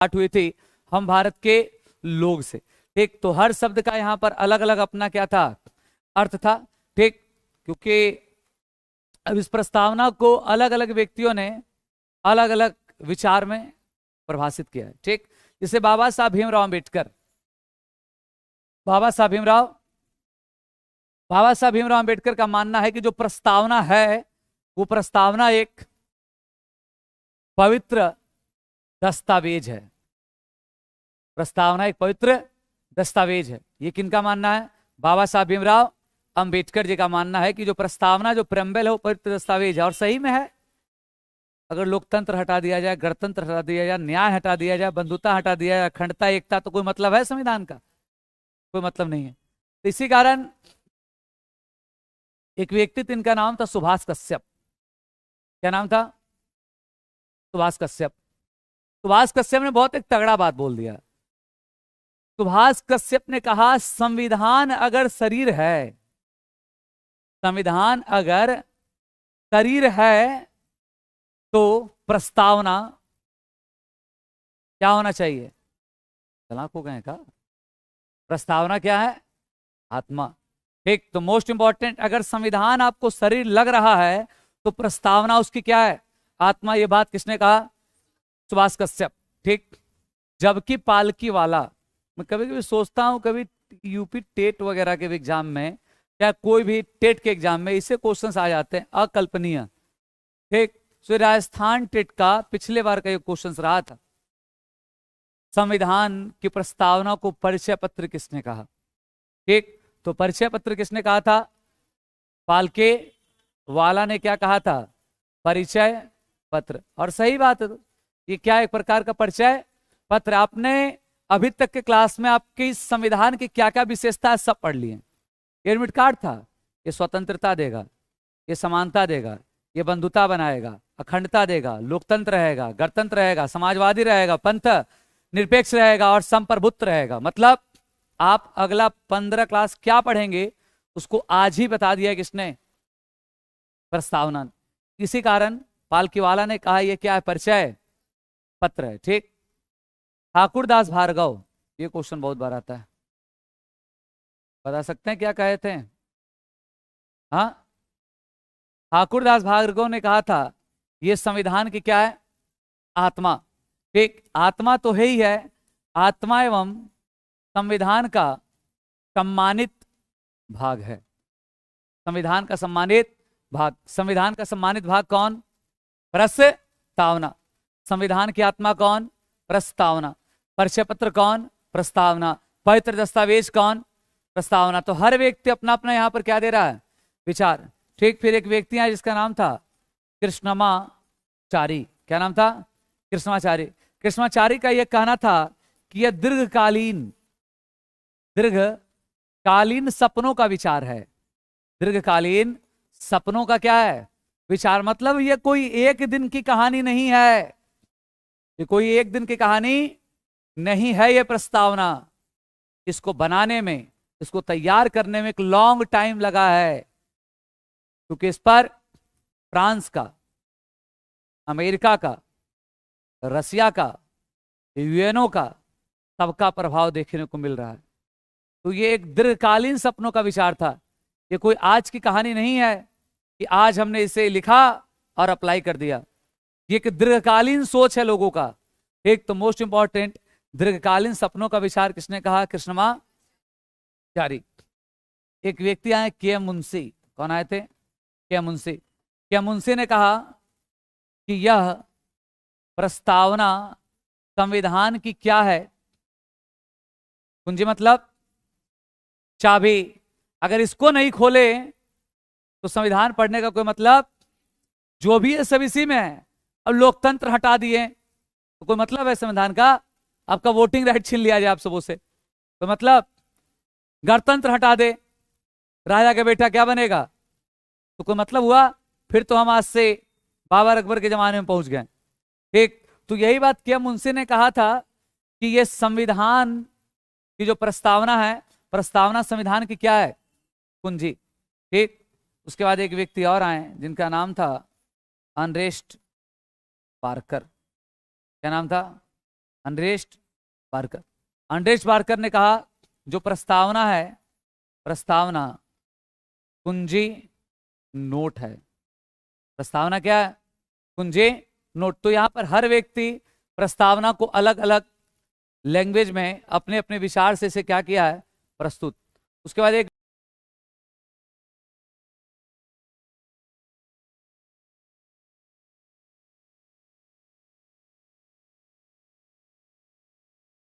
Start हुई थी हम भारत के लोग से। ठीक, तो हर शब्द का यहाँ पर अलग अलग अपना क्या था, अर्थ था। ठीक, क्योंकि अब इस प्रस्तावना को अलग अलग व्यक्तियों ने अलग अलग विचार में परिभाषित किया है। ठीक, जैसे बाबा साहब भीमराव अम्बेडकर, बाबा साहब भीमराव अम्बेडकर का मानना है कि जो प्रस्तावना है वो प्रस्तावना एक पवित्र दस्तावेज है। प्रस्तावना एक पवित्र दस्तावेज है। ये किनका मानना है? बाबा साहब भीमराव अंबेडकर जी का मानना है कि जो प्रस्तावना, जो प्रेम्बल है वो पवित्र दस्तावेज है। और सही में है। अगर लोकतंत्र हटा दिया जाए, गणतंत्र हटा दिया जाए, न्याय हटा दिया जाए, बंधुता हटा दिया जाए, अखंडता, एकता, तो कोई मतलब है संविधान का? कोई मतलब नहीं है। तो इसी कारण एक व्यक्ति, इनका नाम था सुभाष कश्यप। क्या नाम था? सुभाष कश्यप। सुभाष कश्यप ने बहुत एक तगड़ा बात बोल दिया। सुभाष कश्यप ने कहा, संविधान अगर शरीर है, संविधान अगर शरीर है तो प्रस्तावना क्या होना चाहिए? तलाक हो गए का? प्रस्तावना क्या है? आत्मा। ठीक, तो मोस्ट इंपॉर्टेंट, अगर संविधान आपको शरीर लग रहा है तो प्रस्तावना उसकी क्या है? आत्मा। ये बात किसने कहा? सुभाष कश्यप। ठीक, जबकि पालकी वाला, मैं कभी कभी सोचता हूं, कभी यूपी टेट वगैरह के एग्जाम में या कोई भी टेट के एग्जाम में इससे क्वेश्चंस आ जाते हैं अकल्पनीय। ठीक, तो राजस्थान टेट का पिछले बार का ये क्वेश्चन रहा था, संविधान की प्रस्तावना को परिचय पत्र किसने कहा? ठीक, तो परिचय पत्र किसने कहा था? पालके वाला ने क्या कहा था? परिचय पत्र। और सही बात है, तो ये क्या एक प्रकार का परिचय पत्र। आपने अभी तक के क्लास में आपके संविधान की क्या क्या विशेषता है सब पढ़ लिए। एडमिट कार्ड था, ये स्वतंत्रता देगा, ये समानता देगा, ये बंधुता बनाएगा, अखंडता देगा, लोकतंत्र रहेगा, गणतंत्र रहेगा, समाजवादी रहेगा, पंथ निरपेक्ष रहेगा और संप्रभुत्व रहेगा। मतलब आप अगला 15 क्लास क्या पढ़ेंगे उसको आज ही बता दिया किसने? प्रस्तावना। इसी कारण पालकीवाला ने कहा यह क्या है? परिचय पत्र है। ठीक, ठाकुरदास भार्गव, ये क्वेश्चन बहुत बार आता है, बता सकते हैं क्या कहे थे? हाँ, ठाकुरदास भार्गव ने कहा था ये संविधान की क्या है? आत्मा। ठीक, आत्मा तो है ही है, आत्मा एवं संविधान का सम्मानित भाग है। संविधान का सम्मानित भाग। संविधान का सम्मानित भाग कौन? प्रस्तावना। संविधान की आत्मा कौन? प्रस्तावना। परिचय पत्र कौन? प्रस्तावना। पवित्र दस्तावेज कौन? प्रस्तावना। तो हर व्यक्ति अपना अपना यहां पर क्या दे रहा है? विचार। ठीक, फिर एक व्यक्ति है जिसका नाम था कृष्णमाचारी। क्या नाम था? कृष्णमाचारी। कृष्णमाचारी का यह कहना था कि यह दीर्घकालीन सपनों का विचार है। दीर्घकालीन सपनों का क्या है? विचार। मतलब ये कोई एक दिन की कहानी नहीं है, ये कोई एक दिन की कहानी नहीं है। ये प्रस्तावना, इसको बनाने में, इसको तैयार करने में एक लॉन्ग टाइम लगा है, क्योंकि इस पर फ्रांस का, अमेरिका का, रसिया का, यूएनओ का, सबका प्रभाव देखने को मिल रहा है। तो ये एक दीर्घकालीन सपनों का विचार था। ये कोई आज की कहानी नहीं है कि आज हमने इसे लिखा और अप्लाई कर दिया। ये एक दीर्घकालीन सोच है लोगों का। एक तो मोस्ट इंपॉर्टेंट, दीर्घकालीन सपनों का विचार किसने कहा? कृष्णमाचारी। एक व्यक्ति आए के मुंशी। कौन आए थे? के मुंशी। के मुंशी ने कहा कि यह प्रस्तावना संविधान की क्या है? कुंजी मतलब चाबी। अगर इसको नहीं खोले तो संविधान पढ़ने का कोई मतलब, जो भी है सब इसी में है। अब लोकतंत्र हटा दिए तो कोई मतलब है संविधान का? आपका वोटिंग राइट छीन लिया जाए आप सबों से, तो मतलब गणतंत्र हटा दे, राजा का बेटा क्या बनेगा, तो कोई मतलब हुआ? फिर तो हम आज से बाबर अकबर के जमाने में पहुंच गए। ठीक, तो यही बात किया मुंशी ने कहा था कि ये संविधान की जो प्रस्तावना है, प्रस्तावना संविधान की क्या है? कुंजी। ठीक, उसके बाद एक व्यक्ति और आए जिनका नाम था अर्नेस्ट पार्कर। क्या नाम था? अंड्रेश बारकर। अंड्रेश बारकर ने कहा जो प्रस्तावना है, प्रस्तावना कुंजी नोट है। प्रस्तावना क्या है? कुंजी नोट। तो यहां पर हर व्यक्ति प्रस्तावना को अलग अलग लैंग्वेज में अपने अपने विचार से इसे क्या किया है? प्रस्तुत। उसके बाद एक